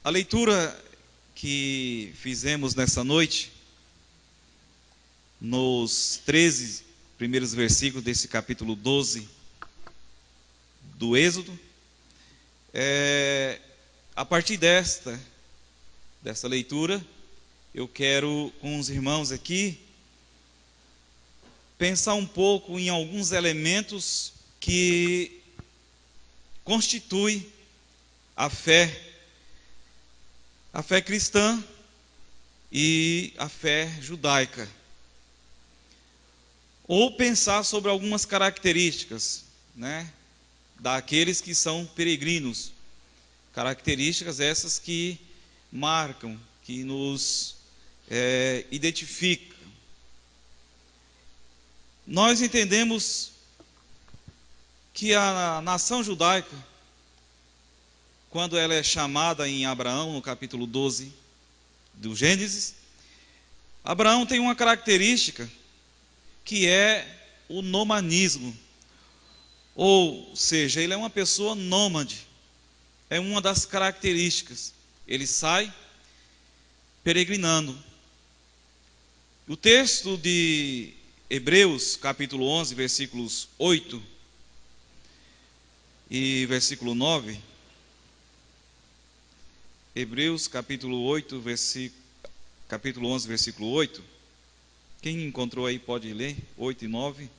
A leitura que fizemos nessa noite, nos 13 primeiros versículos desse capítulo 12 do Êxodo, a partir desta leitura, eu quero com os irmãos aqui pensar um pouco em alguns elementos que constituem a fé cristã e a fé judaica. Ou pensar sobre algumas características, daqueles que são peregrinos. Características essas que marcam, que nos identificam. Nós entendemos que a nação judaica, quando ela é chamada em Abraão, no capítulo 12 do Gênesis, Abraão tem uma característica que é o nomadismo. Ou seja, ele é uma pessoa nômade. É uma das características. Ele sai peregrinando. O texto de Hebreus, capítulo 11, versículos 8 e versículo 9. Hebreus, capítulo 11, versículo 8. Quem encontrou aí pode ler, 8 e 9.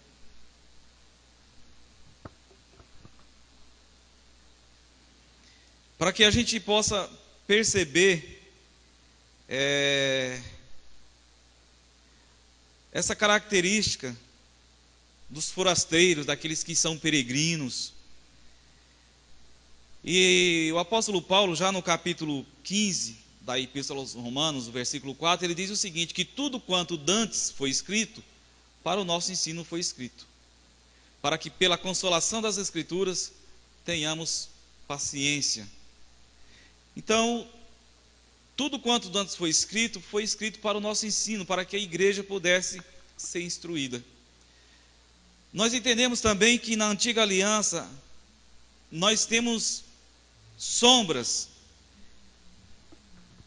Para que a gente possa perceber essa característica dos forasteiros, daqueles que são peregrinos. E o apóstolo Paulo, já no capítulo 15 da Epístola aos Romanos, versículo 4, ele diz o seguinte: que tudo quanto dantes foi escrito, para o nosso ensino foi escrito, para que pela consolação das Escrituras tenhamos paciência. Então, tudo quanto dantes foi escrito para o nosso ensino, para que a igreja pudesse ser instruída. Nós entendemos também que na antiga aliança, nós temos sombras,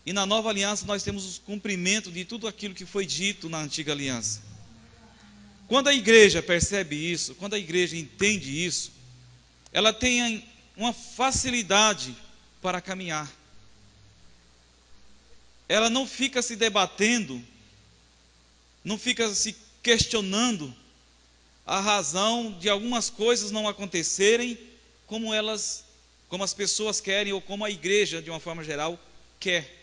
e na nova aliança nós temos o cumprimento de tudo aquilo que foi dito na antiga aliança. Quando a igreja percebe isso, quando a igreja entende isso, ela tem uma facilidade para caminhar. Ela não fica se debatendo, não fica se questionando a razão de algumas coisas não acontecerem como as pessoas querem, ou como a igreja, de uma forma geral, quer.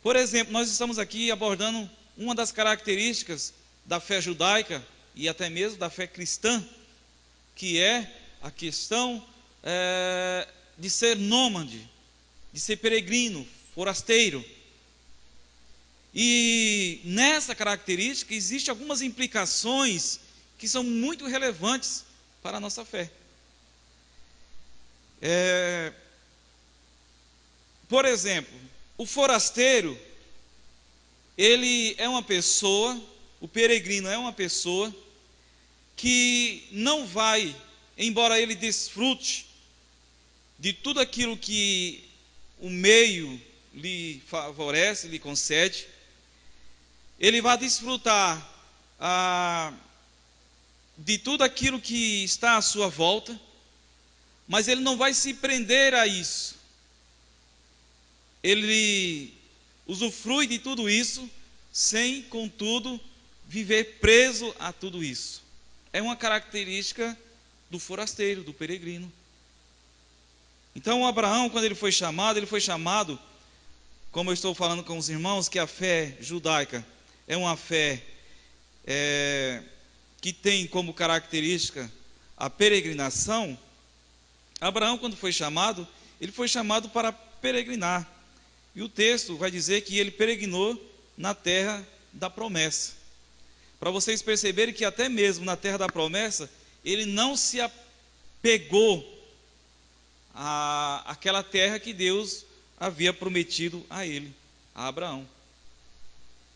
Por exemplo, nós estamos aqui abordando uma das características da fé judaica e até mesmo da fé cristã, que é a questão de ser nômade, de ser peregrino, forasteiro. E nessa característica existem algumas implicações que são muito relevantes para a nossa fé. Por exemplo, o forasteiro, ele é uma pessoa, o peregrino é uma pessoa que não vai, embora ele desfrute de tudo aquilo que o meio lhe favorece, lhe concede, ele vai desfrutar de tudo aquilo que está à sua volta, mas ele não vai se prender a isso. Ele usufrui de tudo isso, sem, contudo, viver preso a tudo isso. É uma característica do forasteiro, do peregrino. Então, Abraão, quando ele foi chamado, como eu estou falando com os irmãos, que a fé judaica é uma fé que tem como característica a peregrinação. Abraão, quando foi chamado, ele foi chamado para peregrinar. E o texto vai dizer que ele peregrinou na terra da promessa. Para vocês perceberem que até mesmo na terra da promessa, ele não se apegou àquela terra que Deus havia prometido a ele, a Abraão.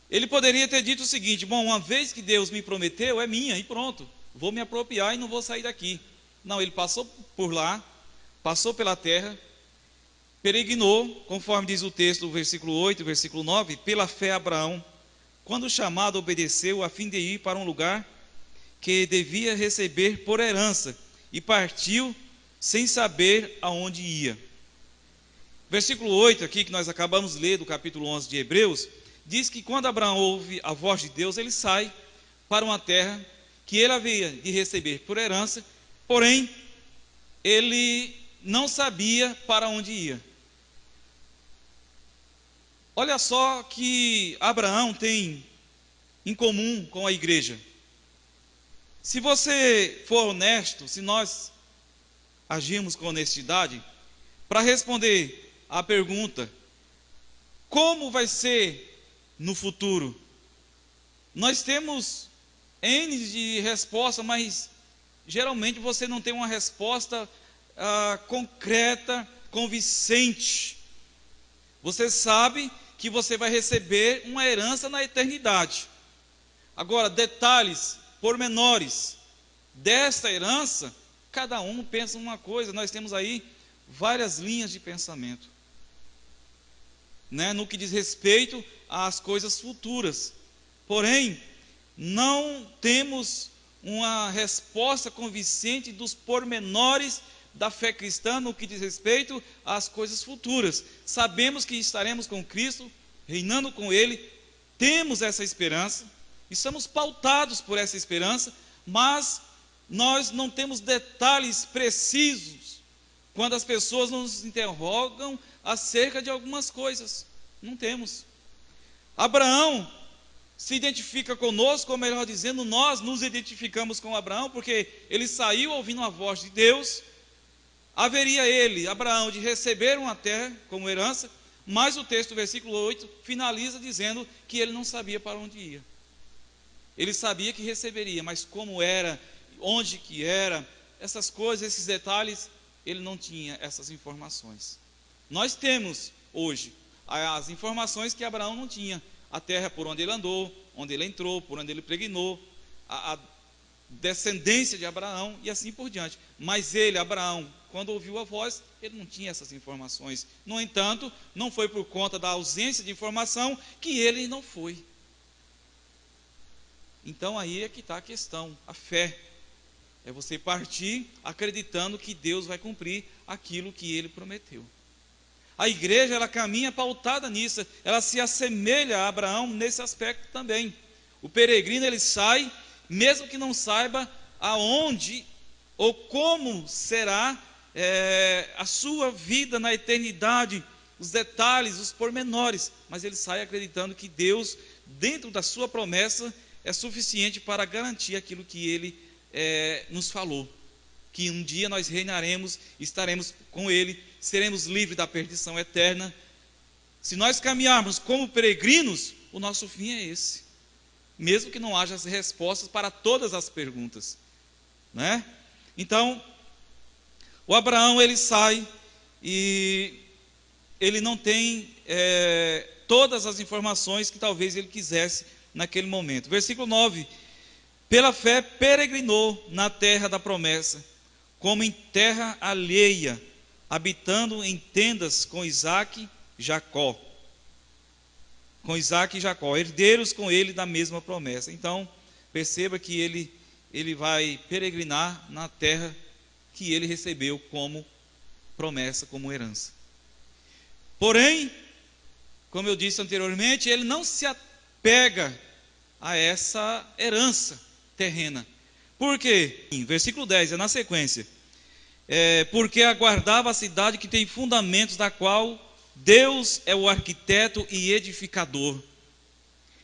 Ele poderia ter dito o seguinte: bom, uma vez que Deus me prometeu, é minha e pronto, vou me apropriar e não vou sair daqui. Não, ele passou por lá, passou pela terra. peregrinou, conforme diz o texto, versículo 8, versículo 9, pela fé Abraão, quando chamado, obedeceu a fim de ir para um lugar que devia receber por herança, e partiu sem saber aonde ia. Versículo 8 aqui, que nós acabamos de ler do capítulo 11 de Hebreus, diz que quando Abraão ouve a voz de Deus, ele sai para uma terra que ele havia de receber por herança, porém, ele não sabia para onde ia. Olha só que Abraão tem em comum com a igreja. Se você for honesto, se nós agirmos com honestidade, para responder à pergunta, como vai ser no futuro? Nós temos N de resposta, mas geralmente você não tem uma resposta concreta, convincente. Você sabe que você vai receber uma herança na eternidade. Agora, detalhes, pormenores desta herança, cada um pensa uma coisa. Nós temos aí várias linhas de pensamento, né, no que diz respeito às coisas futuras. Porém, não temos uma resposta convincente dos pormenores da fé cristã no que diz respeito às coisas futuras. Sabemos que estaremos com Cristo, reinando com Ele, temos essa esperança, estamos pautados por essa esperança, mas nós não temos detalhes precisos quando as pessoas nos interrogam acerca de algumas coisas. Não temos. Abraão se identifica conosco, ou melhor dizendo, nós nos identificamos com Abraão, porque ele saiu ouvindo a voz de Deus. Haveria ele, Abraão, de receber uma terra como herança, mas o texto, versículo 8, finaliza dizendo que ele não sabia para onde ia. Ele sabia que receberia, mas como era, onde que era, essas coisas, esses detalhes, ele não tinha essas informações. Nós temos hoje as informações que Abraão não tinha. A terra por onde ele andou, onde ele entrou, por onde ele pregnou, a descendência de Abraão e assim por diante. Mas ele, Abraão, quando ouviu a voz, ele não tinha essas informações. No entanto, não foi por conta da ausência de informação que ele não foi. Então aí é que está a questão, a fé. É você partir acreditando que Deus vai cumprir aquilo que Ele prometeu. A igreja, ela caminha pautada nisso, ela se assemelha a Abraão nesse aspecto também. O peregrino, ele sai, mesmo que não saiba aonde ou como será a sua vida na eternidade, os detalhes, os pormenores, mas ele sai acreditando que Deus, dentro da sua promessa, é suficiente para garantir aquilo que Ele nos falou, que um dia nós reinaremos, estaremos com Ele, seremos livres da perdição eterna. Se nós caminharmos como peregrinos, o nosso fim é esse, mesmo que não haja as respostas para todas as perguntas, né? Então, o Abraão, ele sai e ele não tem todas as informações que talvez ele quisesse naquele momento. Versículo 9: pela fé peregrinou na terra da promessa, como em terra alheia, habitando em tendas com Isaque e Jacó, herdeiros com ele da mesma promessa. Então, perceba que ele vai peregrinar na terra que ele recebeu como promessa, como herança. Porém, como eu disse anteriormente, ele não se apega a essa herança terrena. Por quê? Versículo 10, é na sequência. Porque aguardava a cidade que tem fundamentos, da qual Deus é o arquiteto e edificador.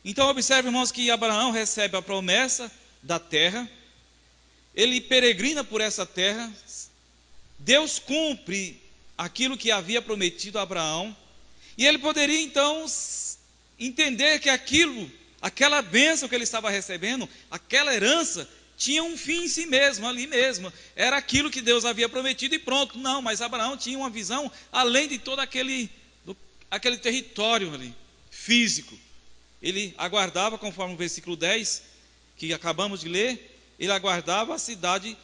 Então observe, irmãos, que Abraão recebe a promessa da terra, ele peregrina por essa terra, Deus cumpre aquilo que havia prometido a Abraão, e ele poderia então entender que aquela bênção que ele estava recebendo, aquela herança, tinha um fim em si mesmo, ali mesmo, era aquilo que Deus havia prometido e pronto. Não, mas Abraão tinha uma visão além de todo aquele território ali, físico. Ele aguardava, conforme o versículo 10, que acabamos de ler, ele aguardava a cidade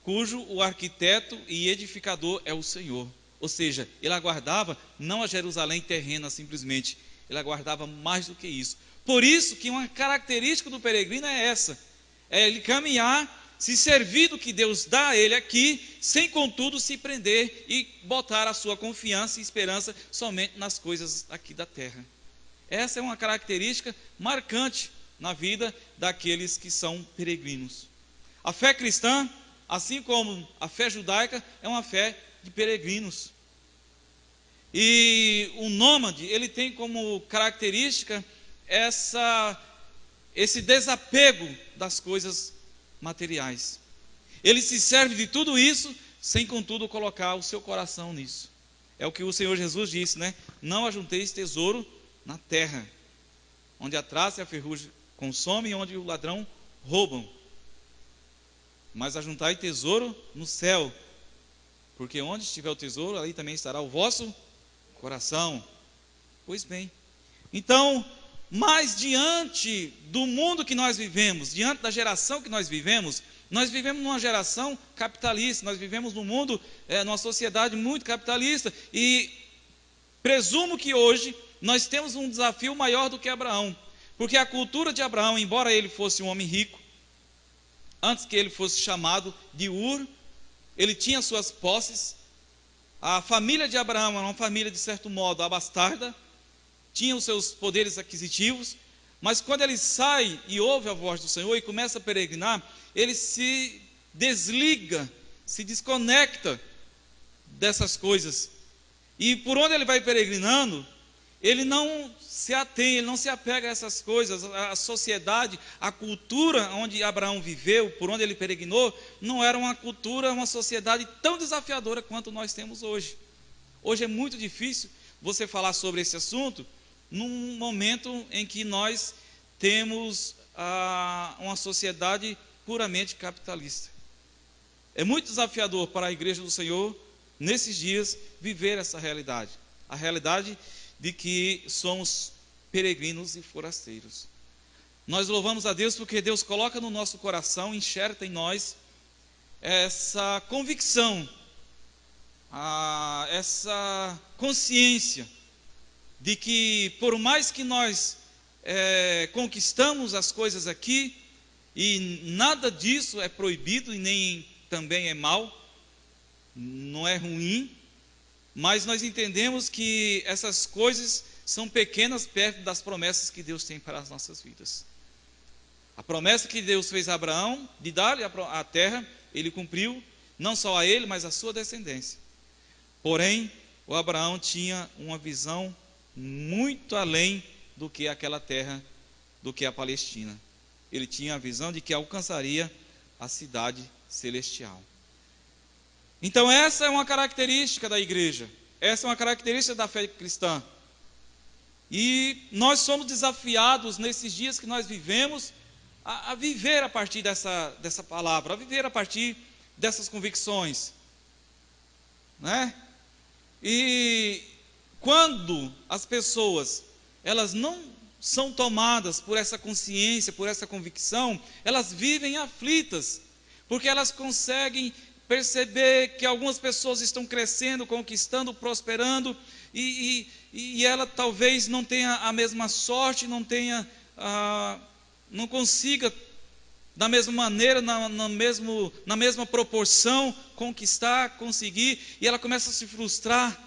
cujo o arquiteto e edificador é o Senhor. Ou seja, ele aguardava não a Jerusalém terrena simplesmente, ele aguardava mais do que isso. Por isso que uma característica do peregrino é essa, é ele caminhar, se servir do que Deus dá a ele aqui, sem contudo se prender e botar a sua confiança e esperança somente nas coisas aqui da terra. Essa é uma característica marcante na vida daqueles que são peregrinos. A fé cristã, assim como a fé judaica, é uma fé de peregrinos. E o nômade, ele tem como característica esse desapego das coisas materiais. Ele se serve de tudo isso, sem contudo colocar o seu coração nisso. É o que o Senhor Jesus disse, né? Não ajunteis tesouro na terra, onde a traça e a ferrugem consomem e onde o ladrão roubam. Mas ajuntai tesouro no céu, porque onde estiver o tesouro, ali também estará o vosso coração. Pois bem, então, mas diante do mundo que nós vivemos, diante da geração que nós vivemos numa geração capitalista, nós vivemos num mundo, numa sociedade muito capitalista, e presumo que hoje nós temos um desafio maior do que Abraão, porque a cultura de Abraão, embora ele fosse um homem rico, antes que ele fosse chamado de Ur, ele tinha suas posses. A família de Abraão era uma família, de certo modo, abastarda, tinha os seus poderes aquisitivos, mas quando ele sai e ouve a voz do Senhor e começa a peregrinar, ele se desliga, se desconecta dessas coisas, e por onde ele vai peregrinando, ele não se atém, ele não se apega a essas coisas. A sociedade, a cultura onde Abraão viveu, por onde ele peregrinou, não era uma cultura, uma sociedade tão desafiadora quanto nós temos hoje. Hoje é muito difícil você falar sobre esse assunto num momento em que nós temos uma sociedade puramente capitalista. É muito desafiador para a igreja do Senhor, nesses dias, viver essa realidade. A realidade de que somos peregrinos e forasteiros. Nós louvamos a Deus porque Deus coloca no nosso coração, enxerta em nós essa convicção, essa consciência de que por mais que nós conquistamos as coisas aqui, e nada disso é proibido e nem também é mal, não é ruim, mas nós entendemos que essas coisas são pequenas perto das promessas que Deus tem para as nossas vidas. A promessa que Deus fez a Abraão, de dar-lhe a terra, ele cumpriu, não só a ele, mas a sua descendência. Porém, o Abraão tinha uma visão muito além do que aquela terra, do que a Palestina. Ele tinha a visão de que alcançaria a cidade celestial. Então essa é uma característica da igreja, essa é uma característica da fé cristã. E nós somos desafiados nesses dias que nós vivemos a viver a partir dessa palavra, a viver a partir dessas convicções, né? E quando as pessoas, elas não são tomadas por essa consciência, por essa convicção, elas vivem aflitas, porque elas conseguem perceber que algumas pessoas estão crescendo, conquistando, prosperando, e ela talvez não tenha a mesma sorte, não consiga da mesma maneira, na mesma proporção, conseguir, e ela começa a se frustrar,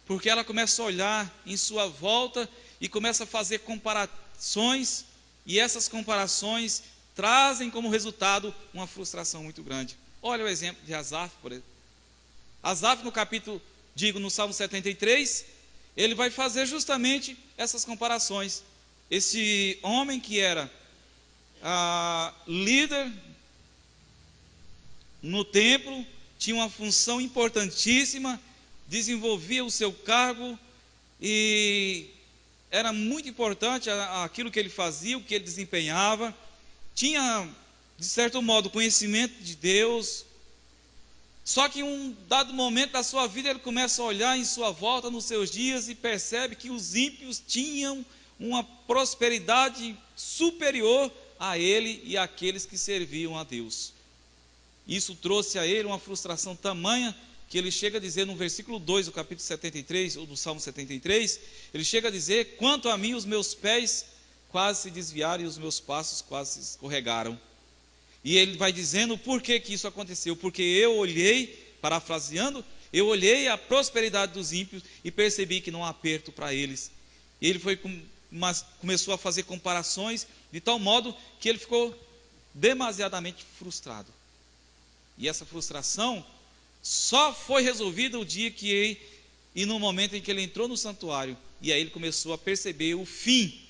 porque ela começa a olhar em sua volta e começa a fazer comparações, e essas comparações trazem como resultado uma frustração muito grande. Olha o exemplo de Asaf, por exemplo. Asaf, no Salmo 73, ele vai fazer justamente essas comparações. Esse homem que era líder no templo, tinha uma função importantíssima, desenvolvia o seu cargo e era muito importante aquilo que ele fazia, o que ele desempenhava, tinha, de certo modo, conhecimento de Deus. Só que em um dado momento da sua vida, ele começa a olhar em sua volta nos seus dias e percebe que os ímpios tinham uma prosperidade superior a ele e àqueles que serviam a Deus. Isso trouxe a ele uma frustração tamanha que ele chega a dizer no versículo 2 do capítulo 73, ou do Salmo 73, ele chega a dizer: quanto a mim, os meus pés quase se desviaram e os meus passos quase se escorregaram. E ele vai dizendo por que isso aconteceu: porque eu olhei, parafraseando, eu olhei a prosperidade dos ímpios e percebi que não há aperto para eles. E ele começou a fazer comparações, de tal modo que ele ficou demasiadamente frustrado. E essa frustração só foi resolvida o dia e no momento em que ele entrou no santuário, e aí ele começou a perceber o fim,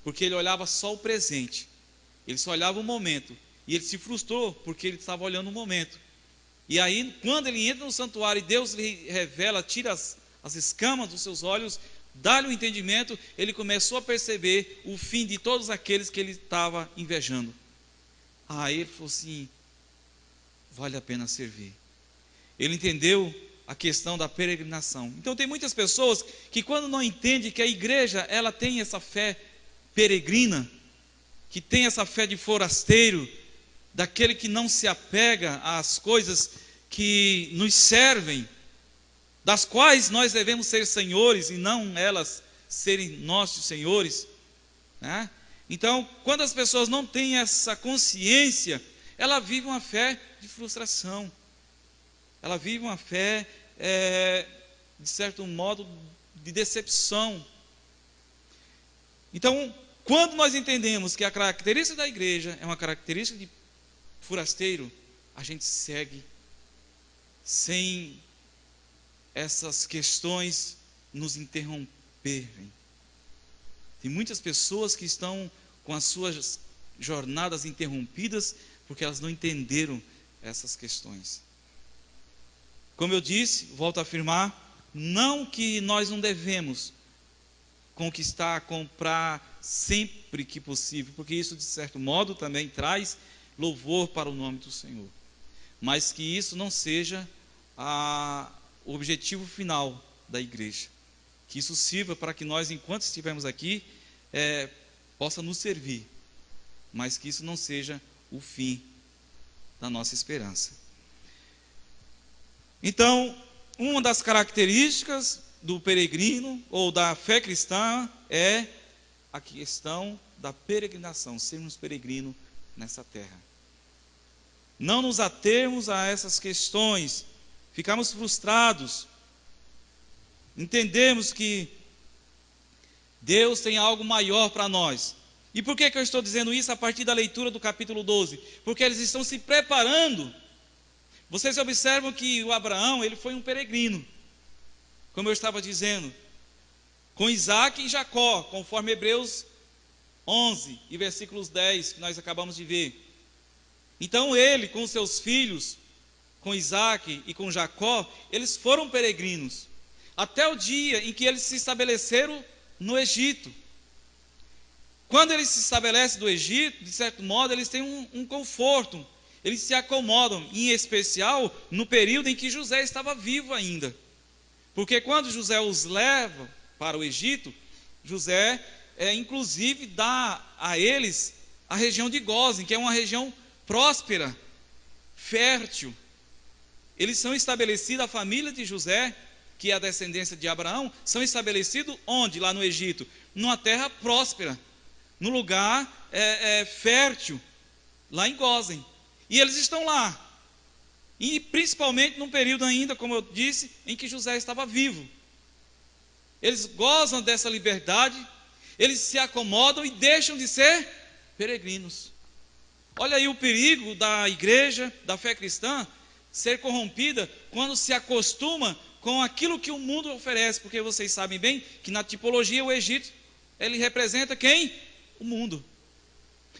porque ele olhava só o presente, ele só olhava o momento, e ele se frustrou, porque ele estava olhando o momento. E aí, quando ele entra no santuário, e Deus lhe revela, tira as escamas dos seus olhos, dá-lhe o entendimento, ele começou a perceber o fim de todos aqueles que ele estava invejando. Aí ele falou assim: vale a pena servir. Ele entendeu a questão da peregrinação. Então tem muitas pessoas que, quando não entendem que a igreja, ela tem essa fé peregrina, que tem essa fé de forasteiro, daquele que não se apega às coisas que nos servem, das quais nós devemos ser senhores e não elas serem nossos senhores, né? Então, quando as pessoas não têm essa consciência, ela vive uma fé de frustração, ela vive uma fé, de certo modo, de decepção. Então, quando nós entendemos que a característica da igreja é uma característica de forasteiro, a gente segue sem essas questões nos interromperem. Tem muitas pessoas que estão com as suas jornadas interrompidas porque elas não entenderam essas questões. Como eu disse, volto a afirmar, não que nós não devemos conquistar, comprar sempre que possível, porque isso de certo modo também traz louvor para o nome do Senhor, mas que isso não seja o objetivo final da igreja, que isso sirva para que nós, enquanto estivermos aqui, possa nos servir, mas que isso não seja o fim da nossa esperança. Então, uma das características do peregrino ou da fé cristã é a questão da peregrinação, sermos peregrinos nessa terra. Não nos atermos a essas questões, ficamos frustrados, entendemos que Deus tem algo maior para nós. E por que eu estou dizendo isso a partir da leitura do capítulo 12? Porque eles estão se preparando. Vocês observam que o Abraão, ele foi um peregrino, como eu estava dizendo, com Isaac e Jacó, conforme Hebreus 11 e versículos 10, que nós acabamos de ver. Então ele, com seus filhos, com Isaac e com Jacó, eles foram peregrinos, até o dia em que eles se estabeleceram no Egito. Quando eles se estabelecem no Egito, de certo modo, eles têm um conforto, eles se acomodam, em especial no período em que José estava vivo ainda. Porque quando José os leva para o Egito, José, inclusive, dá a eles a região de Gósen, que é uma região próspera, fértil. Eles são estabelecidos, a família de José, que é a descendência de Abraão, são estabelecidos onde? Lá no Egito? Numa terra próspera, num lugar fértil, lá em Gósen. E eles estão lá, e principalmente num período ainda, como eu disse, em que José estava vivo. Eles gozam dessa liberdade, eles se acomodam e deixam de ser peregrinos. Olha aí o perigo da igreja, da fé cristã, ser corrompida quando se acostuma com aquilo que o mundo oferece, porque vocês sabem bem que na tipologia o Egito, ele representa quem? O mundo.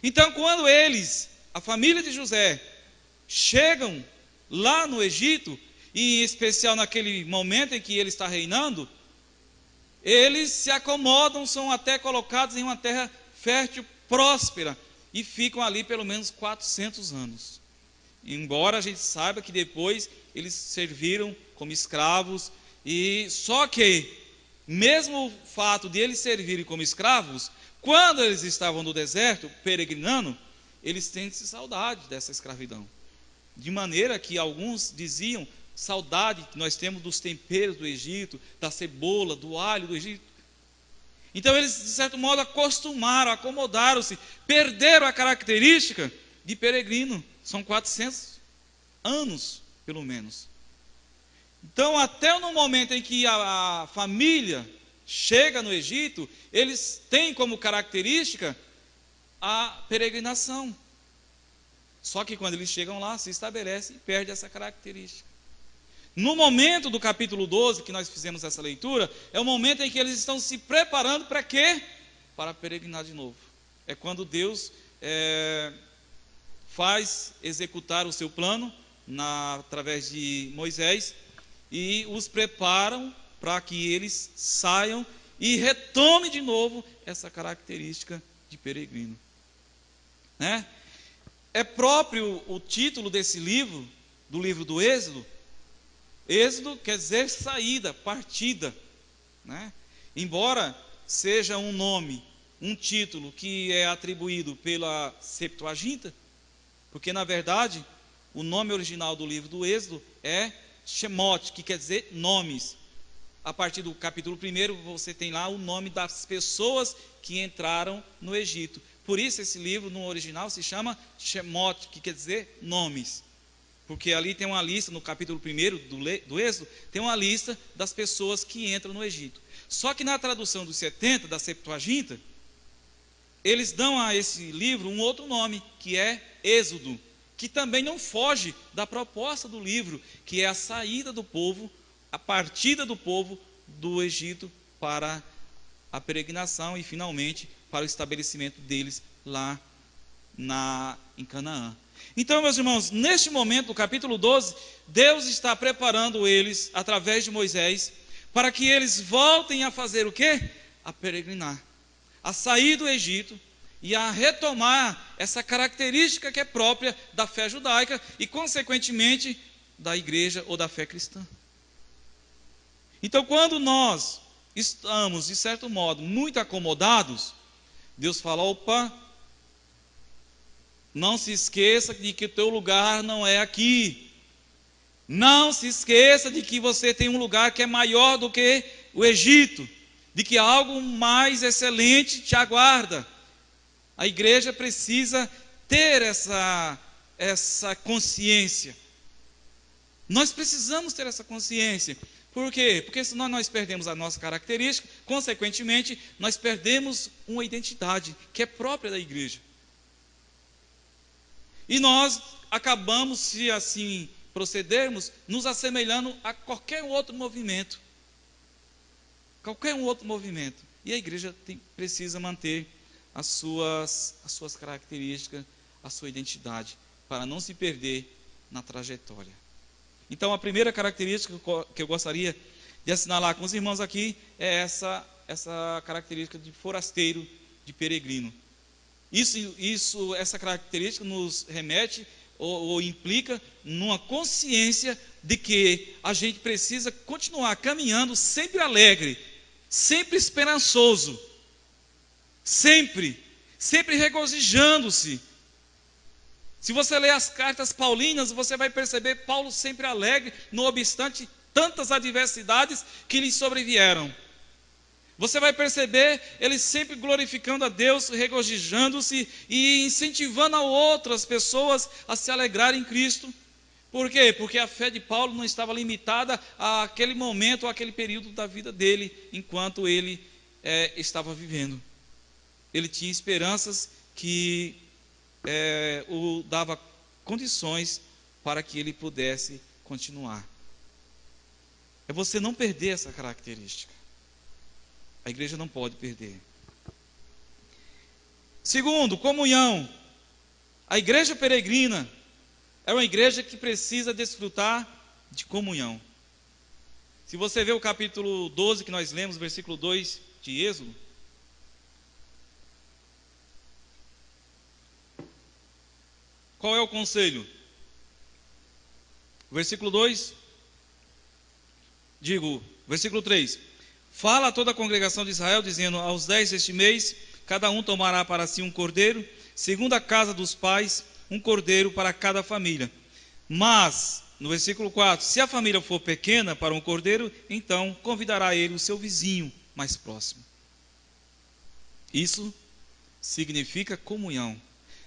Então quando eles, a família de José, chegam lá no Egito, e em especial naquele momento em que ele está reinando, eles se acomodam, são até colocados em uma terra fértil, próspera, e ficam ali pelo menos 400 anos. Embora a gente saiba que depois eles serviram como escravos, e só que, mesmo o fato de eles servirem como escravos, quando eles estavam no deserto, peregrinando, eles sentem saudade dessa escravidão. De maneira que alguns diziam, saudade que nós temos dos temperos do Egito, da cebola, do alho do Egito. Então eles, de certo modo, acostumaram, acomodaram-se, perderam a característica de peregrino. São 400 anos, pelo menos. Então, até no momento em que a família chega no Egito, eles têm como característica a peregrinação. Só que quando eles chegam lá, se estabelece e perde essa característica. No momento do capítulo 12, que nós fizemos essa leitura, é o momento em que eles estão se preparando para quê? Para peregrinar de novo. É quando Deus faz executar o seu plano através de Moisés e os preparam para que eles saiam e retomem de novo essa característica de peregrino. Né? É próprio o título desse livro, do livro do Êxodo. Êxodo quer dizer saída, partida, né? Embora seja um nome, um título que é atribuído pela Septuaginta, porque na verdade o nome original do livro do Êxodo é Shemot, que quer dizer nomes. A partir do capítulo 1 você tem lá o nome das pessoas que entraram no Egito. Por isso esse livro no original se chama Shemot, que quer dizer nomes. Porque ali tem uma lista, no capítulo 1 do Êxodo, tem uma lista das pessoas que entram no Egito. Só que na tradução dos 70, da Septuaginta, eles dão a esse livro um outro nome, que é Êxodo, que também não foge da proposta do livro, que é a saída do povo, a partida do povo do Egito para a peregrinação e finalmente para o estabelecimento deles lá em Canaã. Então, meus irmãos, neste momento, no capítulo 12, Deus está preparando eles, através de Moisés, para que eles voltem a fazer o quê? A peregrinar, a sair do Egito e a retomar essa característica que é própria da fé judaica e, consequentemente, da igreja ou da fé cristã. Então, quando nós estamos, de certo modo, muito acomodados, Deus fala: opa, não se esqueça de que o teu lugar não é aqui. Não se esqueça de que você tem um lugar que é maior do que o Egito, de que algo mais excelente te aguarda. A igreja precisa ter essa consciência. Nós precisamos ter essa consciência. Por quê? Porque senão nós perdemos a nossa característica, consequentemente, nós perdemos uma identidade que é própria da igreja. E nós acabamos, se assim procedermos, nos assemelhando a qualquer outro movimento. Qualquer um outro movimento. E a igreja precisa manter as suas características, a sua identidade, para não se perder na trajetória. Então, a primeira característica que eu gostaria de assinalar com os irmãos aqui é essa característica de forasteiro, de peregrino. Essa característica nos remete ou implica numa consciência de que a gente precisa continuar caminhando sempre alegre, sempre esperançoso, sempre regozijando-se. Se você ler as cartas paulinas, você vai perceber Paulo sempre alegre, não obstante tantas adversidades que lhe sobrevieram. Você vai perceber ele sempre glorificando a Deus, regozijando-se e incentivando a outras pessoas a se alegrar em Cristo. Por quê? Porque a fé de Paulo não estava limitada àquele momento, àquele período da vida dele, enquanto ele estava vivendo. Ele tinha esperanças que o dava condições para que ele pudesse continuar. É você não perder essa característica. A igreja não pode perder. Segundo, comunhão. A igreja peregrina é uma igreja que precisa desfrutar de comunhão. Se você vê o capítulo 12 que nós lemos, versículo 2 de Êxodo, qual é o conselho? Versículo 2, versículo 3. Fala a toda a congregação de Israel, dizendo: aos 10 deste mês, cada um tomará para si um cordeiro, segundo a casa dos pais, um cordeiro para cada família. Mas no versículo 4, se a família for pequena para um cordeiro, então convidará ele o seu vizinho mais próximo. Isso significa comunhão.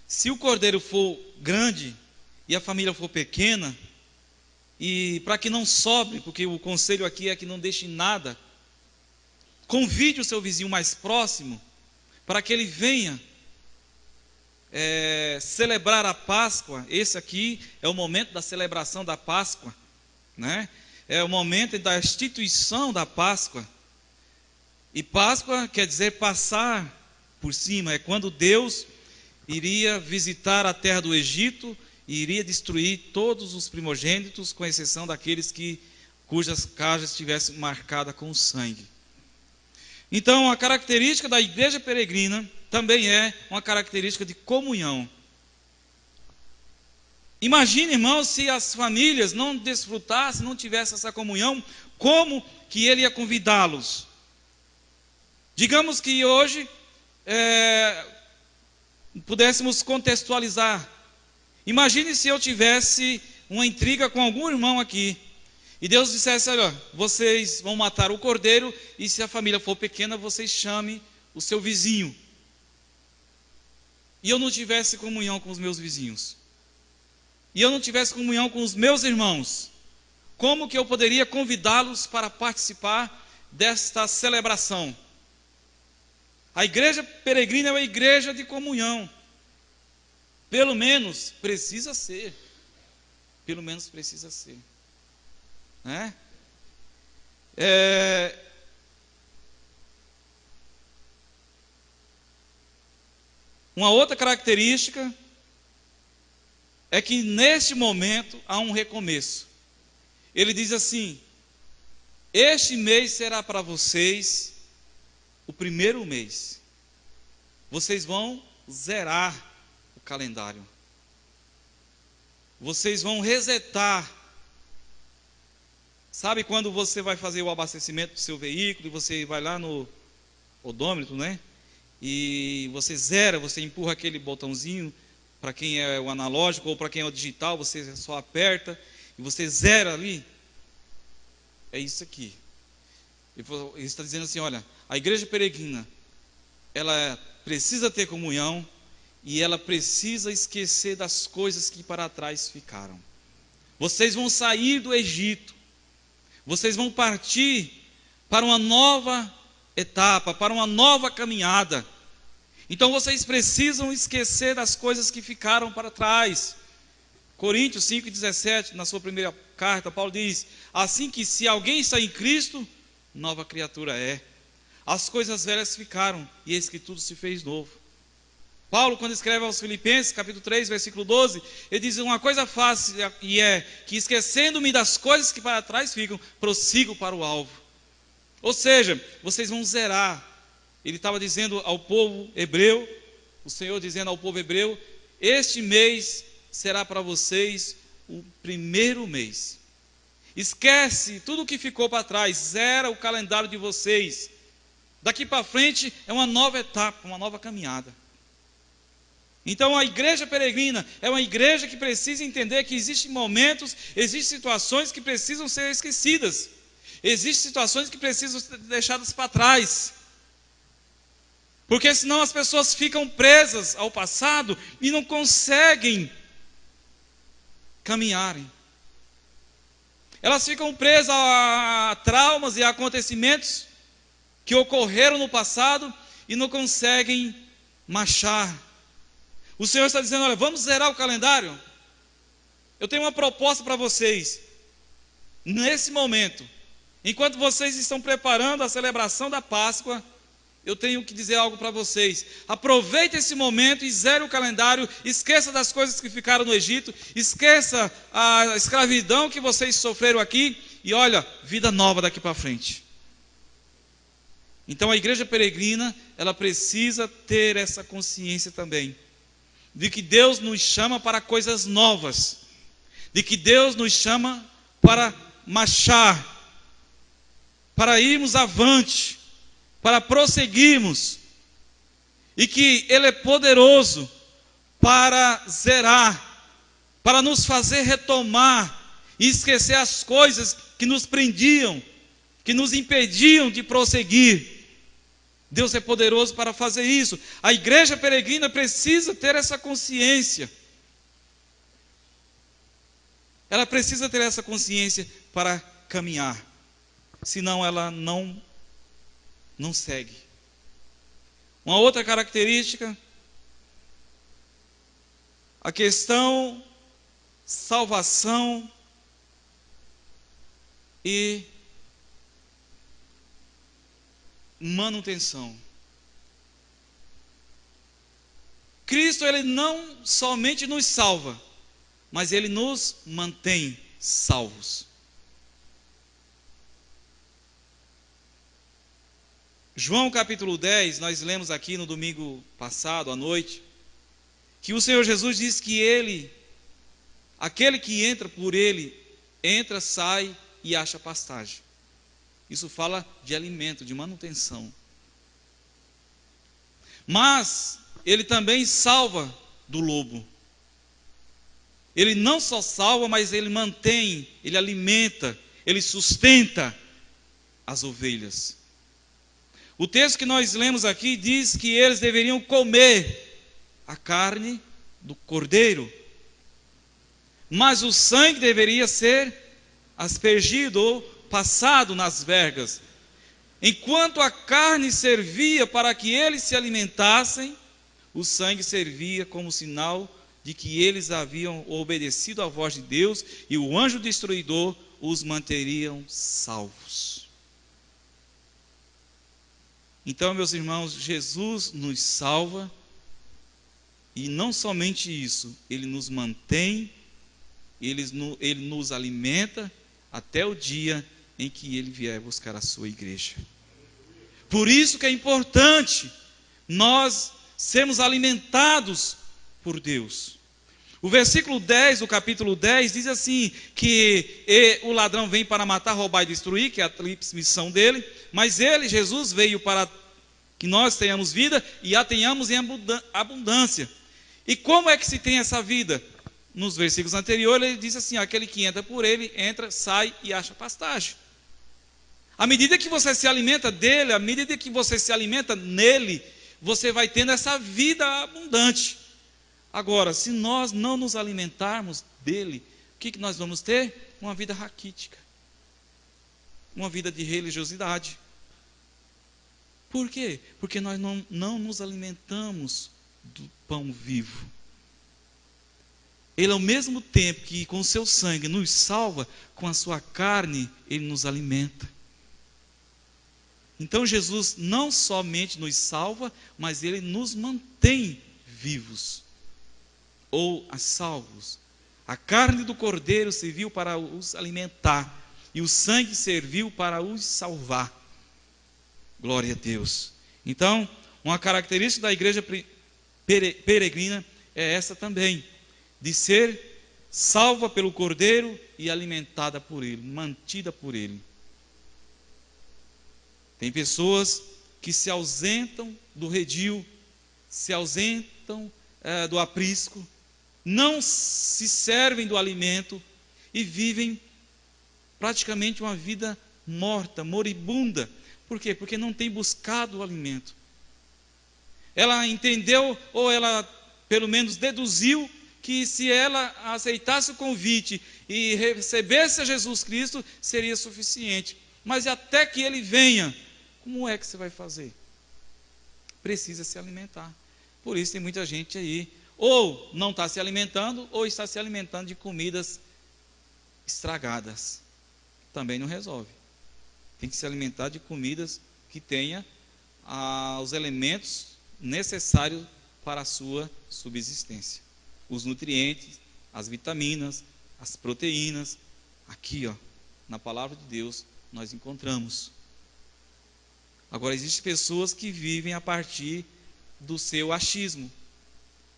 Se o cordeiro for grande e a família for pequena, e para que não sobre, porque o conselho aqui é que não deixe nada, convide o seu vizinho mais próximo para que ele venha celebrar a Páscoa. Esse aqui é o momento da celebração da Páscoa, né? É o momento da instituição da Páscoa. E Páscoa quer dizer passar por cima, é quando Deus iria visitar a terra do Egito e iria destruir todos os primogênitos, com exceção daqueles cujas casas estivessem marcadas com sangue. Então, a característica da igreja peregrina também é uma característica de comunhão. Imagine, irmãos, se as famílias não desfrutassem, não tivessem essa comunhão, como que ele ia convidá-los? Digamos que hoje pudéssemos contextualizar. Imagine se eu tivesse uma intriga com algum irmão aqui, e Deus dissesse: olha, vocês vão matar o cordeiro, e se a família for pequena, vocês chamem o seu vizinho. E eu não tivesse comunhão com os meus vizinhos, e eu não tivesse comunhão com os meus irmãos, como que eu poderia convidá-los para participar desta celebração? A igreja peregrina é uma igreja de comunhão. Pelo menos precisa ser. Pelo menos precisa ser. Né? Uma outra característica é que neste momento há um recomeço. Ele diz assim: este mês será para vocês o primeiro mês. Vocês vão zerar o calendário. Vocês vão resetar. Sabe quando você vai fazer o abastecimento do seu veículo e você vai lá no odômetro, né? E você zera, você empurra aquele botãozinho, para quem é o analógico ou para quem é o digital, você só aperta e você zera ali. É isso aqui. Ele está dizendo assim: olha, a igreja peregrina, ela precisa ter comunhão e ela precisa esquecer das coisas que para trás ficaram. Vocês vão sair do Egito, vocês vão partir para uma nova etapa, para uma nova caminhada. Então vocês precisam esquecer das coisas que ficaram para trás. Coríntios 5,17, na sua primeira carta, Paulo diz: assim que se alguém está em Cristo, nova criatura é. As coisas velhas ficaram, e eis que tudo se fez novo. Paulo, quando escreve aos Filipenses, capítulo 3, versículo 12, ele diz: uma coisa fácil, e é que esquecendo-me das coisas que para trás ficam, prossigo para o alvo. Ou seja, vocês vão zerar. Ele estava dizendo ao povo hebreu, o Senhor dizendo ao povo hebreu: este mês será para vocês o primeiro mês. Esquece tudo o que ficou para trás, zera o calendário de vocês. Daqui para frente é uma nova etapa, uma nova caminhada. Então a igreja peregrina é uma igreja que precisa entender que existem momentos, existem situações que precisam ser esquecidas. Existem situações que precisam ser deixadas para trás. Porque senão as pessoas ficam presas ao passado e não conseguem caminharem. Elas ficam presas a traumas e a acontecimentos que ocorreram no passado e não conseguem marchar. O Senhor está dizendo: olha, vamos zerar o calendário. Eu tenho uma proposta para vocês. Nesse momento, enquanto vocês estão preparando a celebração da Páscoa, eu tenho que dizer algo para vocês. Aproveite esse momento e zere o calendário. Esqueça das coisas que ficaram no Egito. Esqueça a escravidão que vocês sofreram aqui. E olha, vida nova daqui para frente. Então a igreja peregrina, ela precisa ter essa consciência também, de que Deus nos chama para coisas novas, de que Deus nos chama para marchar, para irmos avante, para prosseguirmos, e que Ele é poderoso para zerar, para nos fazer retomar e esquecer as coisas que nos prendiam, que nos impediam de prosseguir. Deus é poderoso para fazer isso. A igreja peregrina precisa ter essa consciência. Ela precisa ter essa consciência para caminhar. Senão ela não segue. Uma outra característica, a questão salvação e manutenção. Cristo, ele não somente nos salva, mas ele nos mantém salvos. João capítulo 10, nós lemos aqui no domingo passado, à noite, que o Senhor Jesus diz que aquele que entra por ele, entra, sai e acha pastagem. Isso fala de alimento, de manutenção. Mas ele também salva do lobo. Ele não só salva, mas ele mantém, ele alimenta, ele sustenta as ovelhas. O texto que nós lemos aqui diz que eles deveriam comer a carne do cordeiro, mas o sangue deveria ser aspergido ou passado nas vergas. Enquanto a carne servia para que eles se alimentassem, o sangue servia como sinal de que eles haviam obedecido à voz de Deus e o anjo destruidor os manteriam salvos. Então, meus irmãos, Jesus nos salva e não somente isso, Ele nos mantém, Ele nos alimenta até o dia em que Ele vier buscar a sua igreja. Por isso que é importante nós sermos alimentados por Deus. O versículo 10 do capítulo 10 diz assim, que o ladrão vem para matar, roubar e destruir, que é a tríplice missão dele, mas ele, Jesus, veio para que nós tenhamos vida e a tenhamos em abundância. E como é que se tem essa vida? Nos versículos anteriores ele diz assim, aquele que entra por ele, entra, sai e acha pastagem. À medida que você se alimenta dele, à medida que você se alimenta nele, você vai tendo essa vida abundante. Agora, se nós não nos alimentarmos dele, o que nós vamos ter? Uma vida raquítica. Uma vida de religiosidade. Por quê? Porque nós não nos alimentamos do pão vivo. Ele, ao mesmo tempo que com o seu sangue nos salva, com a sua carne, ele nos alimenta. Então Jesus não somente nos salva, mas ele nos mantém vivos. Ou a salvos. A carne do cordeiro serviu para os alimentar, e o sangue serviu para os salvar. Glória a Deus. Então, uma característica da igreja peregrina é essa também, de ser salva pelo cordeiro e alimentada por ele, mantida por ele. Tem pessoas que se ausentam do redil, se ausentam do aprisco, não se servem do alimento e vivem praticamente uma vida morta, moribunda. Por quê? Porque não tem buscado o alimento. Ela entendeu, ou ela pelo menos deduziu, que se ela aceitasse o convite e recebesse a Jesus Cristo, seria suficiente. Mas até que ele venha, como é que você vai fazer? Precisa se alimentar. Por isso tem muita gente aí, ou não está se alimentando, ou está se alimentando de comidas estragadas. Também não resolve. Tem que se alimentar de comidas que tenha os elementos necessários para a sua subsistência. Os nutrientes, as vitaminas, as proteínas. Aqui, na palavra de Deus, nós encontramos. Agora, existem pessoas que vivem a partir do seu achismo.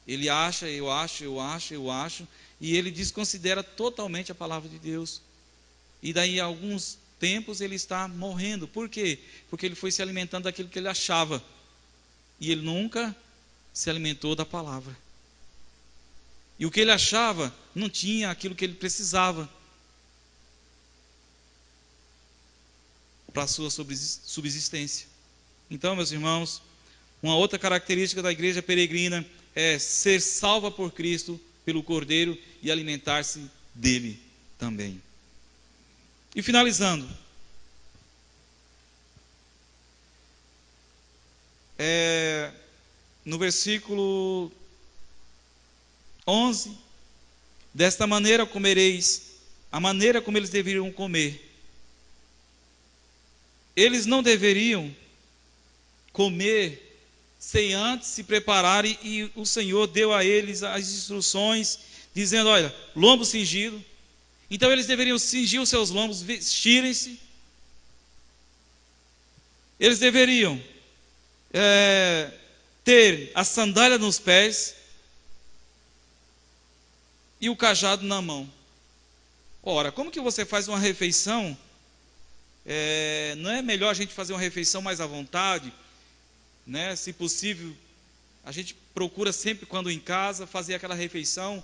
Ele acha, eu acho, e ele desconsidera totalmente a palavra de Deus. E daí, a alguns tempos, ele está morrendo. Por quê? Porque ele foi se alimentando daquilo que ele achava. E ele nunca se alimentou da palavra. E o que ele achava não tinha aquilo que ele precisava. para a sua subsistência. Então, meus irmãos, uma outra característica da igreja peregrina é ser salva por Cristo, pelo Cordeiro, e alimentar-se dele também. E finalizando, no versículo 11, desta maneira comereis, a maneira como eles deveriam comer. Eles não deveriam comer sem antes se prepararem, e o Senhor deu a eles as instruções, dizendo: olha, lombo cingido. Então eles deveriam cingir os seus lombos, vestirem-se. Eles deveriam ter a sandália nos pés e o cajado na mão. Ora, como que você faz uma refeição? Não é melhor a gente fazer uma refeição mais à vontade, né? Se possível, a gente procura sempre, quando em casa, fazer aquela refeição.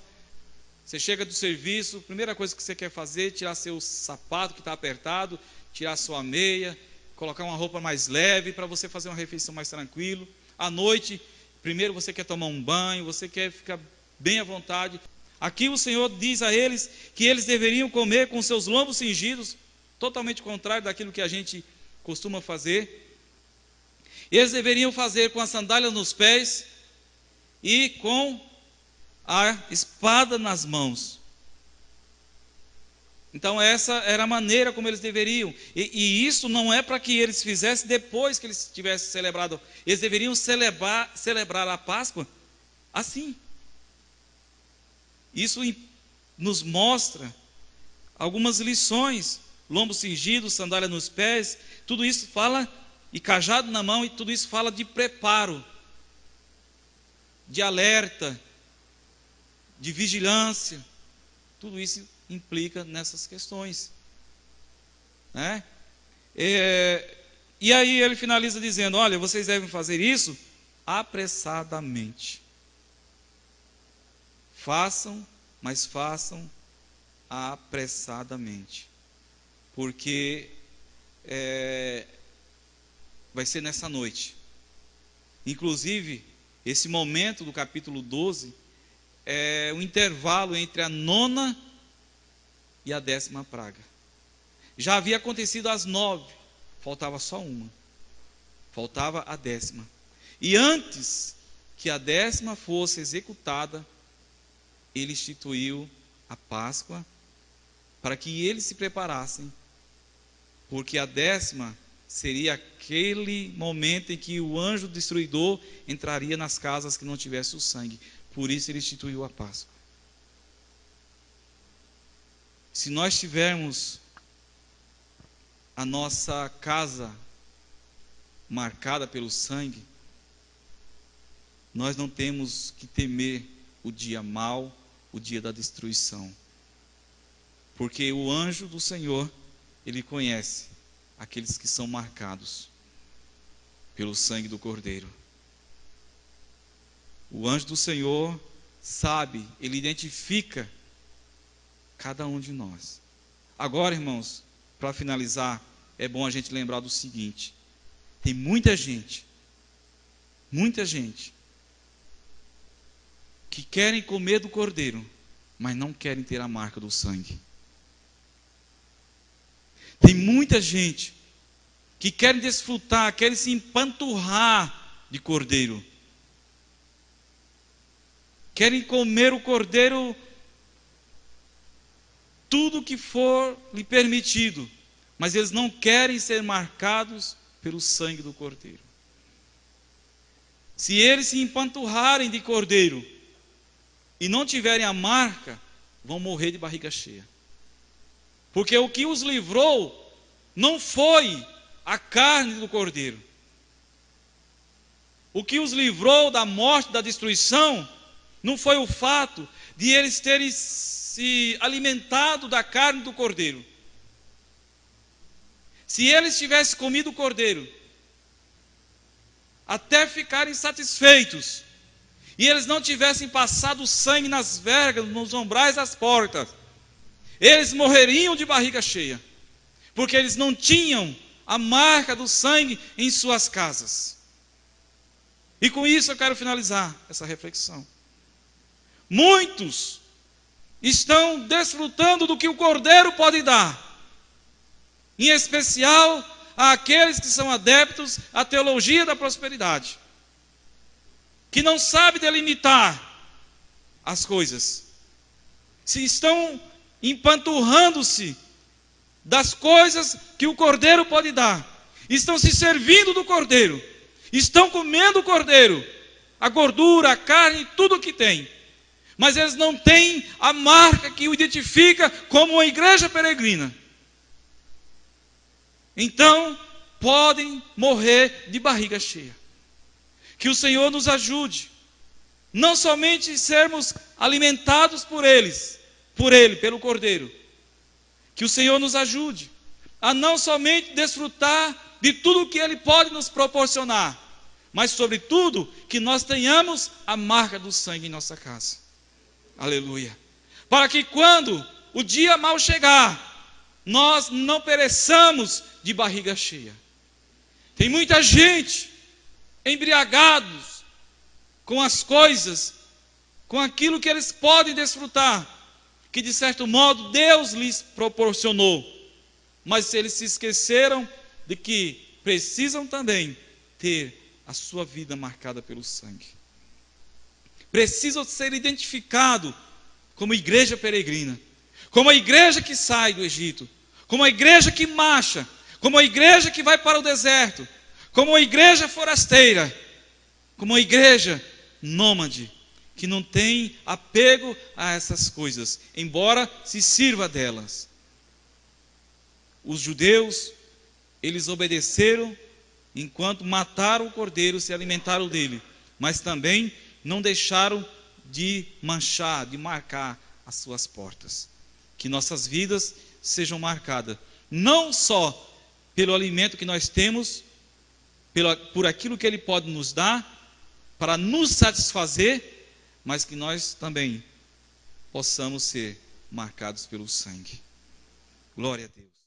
Você chega do serviço, primeira coisa que você quer fazer, tirar seu sapato que está apertado, tirar sua meia, colocar uma roupa mais leve, para você fazer uma refeição mais tranquilo. À noite, primeiro você quer tomar um banho, você quer ficar bem à vontade. Aqui o Senhor diz a eles que eles deveriam comer com seus lombos cingidos, totalmente contrário daquilo que a gente costuma fazer. Eles deveriam fazer com a sandália nos pés e com a espada nas mãos. Então essa era a maneira como eles deveriam. E isso não é para que eles fizessem depois que eles tivessem celebrado. Eles deveriam celebrar a Páscoa assim. Isso nos mostra algumas lições. Lombo cingido, sandália nos pés, tudo isso fala, e cajado na mão, e tudo isso fala de preparo, de alerta, de vigilância. Tudo isso implica nessas questões, né? E aí ele finaliza dizendo: olha, vocês devem fazer isso apressadamente. Façam, mas façam apressadamente, porque vai ser nessa noite. Inclusive, esse momento do capítulo 12 é o intervalo entre a 9ª e a 10ª praga. Já havia acontecido às 9, faltava só uma, faltava a 10ª. E antes que a 10ª fosse executada, ele instituiu a Páscoa para que eles se preparassem, porque a 10ª seria aquele momento em que o anjo destruidor entraria nas casas que não tivesse o sangue. Por isso ele instituiu a Páscoa. Se nós tivermos a nossa casa marcada pelo sangue, nós não temos que temer o dia mau, o dia da destruição, porque o anjo do Senhor, ele conhece aqueles que são marcados pelo sangue do Cordeiro. O anjo do Senhor sabe, ele identifica cada um de nós. Agora, irmãos, para finalizar, é bom a gente lembrar do seguinte: tem muita gente que querem comer do Cordeiro, mas não querem ter a marca do sangue. Tem muita gente que querem desfrutar, querem se empanturrar de Cordeiro, querem comer o Cordeiro tudo que for lhe permitido, mas eles não querem ser marcados pelo sangue do Cordeiro. Se eles se empanturrarem de Cordeiro e não tiverem a marca, vão morrer de barriga cheia. Porque o que os livrou não foi a carne do Cordeiro. O que os livrou da morte, da destruição, não foi o fato de eles terem se alimentado da carne do Cordeiro. Se eles tivessem comido o Cordeiro até ficarem satisfeitos, e eles não tivessem passado sangue nas vergas, nos umbrais das portas, eles morreriam de barriga cheia, porque eles não tinham a marca do sangue em suas casas. E com isso eu quero finalizar essa reflexão. Muitos estão desfrutando do que o Cordeiro pode dar, em especial àqueles que são adeptos à teologia da prosperidade, que não sabem delimitar as coisas, se estão empanturrando-se das coisas que o Cordeiro pode dar, estão se servindo do Cordeiro, estão comendo o Cordeiro, a gordura, a carne, tudo o que tem, mas eles não têm a marca que o identifica como uma igreja peregrina. Então, podem morrer de barriga cheia. Que o Senhor nos ajude, não somente sermos alimentados por Ele, pelo Cordeiro. Que o Senhor nos ajude a não somente desfrutar de tudo o que Ele pode nos proporcionar, mas sobretudo que nós tenhamos a marca do sangue em nossa casa. Aleluia. Para que quando o dia mal chegar, nós não pereçamos de barriga cheia. Tem muita gente embriagados com as coisas, com aquilo que eles podem desfrutar, que de certo modo Deus lhes proporcionou, mas eles se esqueceram de que precisam também ter a sua vida marcada pelo sangue. Precisam ser identificados como igreja peregrina, como a igreja que sai do Egito, como a igreja que marcha, como a igreja que vai para o deserto, como a igreja forasteira, como a igreja nômade, que não tem apego a essas coisas, embora se sirva delas. Os judeus, eles obedeceram enquanto mataram o cordeiro, se alimentaram dele, mas também não deixaram de manchar, de marcar as suas portas. Que nossas vidas sejam marcadas, não só pelo alimento que nós temos, por aquilo que Ele pode nos dar, para nos satisfazer, mas que nós também possamos ser marcados pelo sangue. Glória a Deus.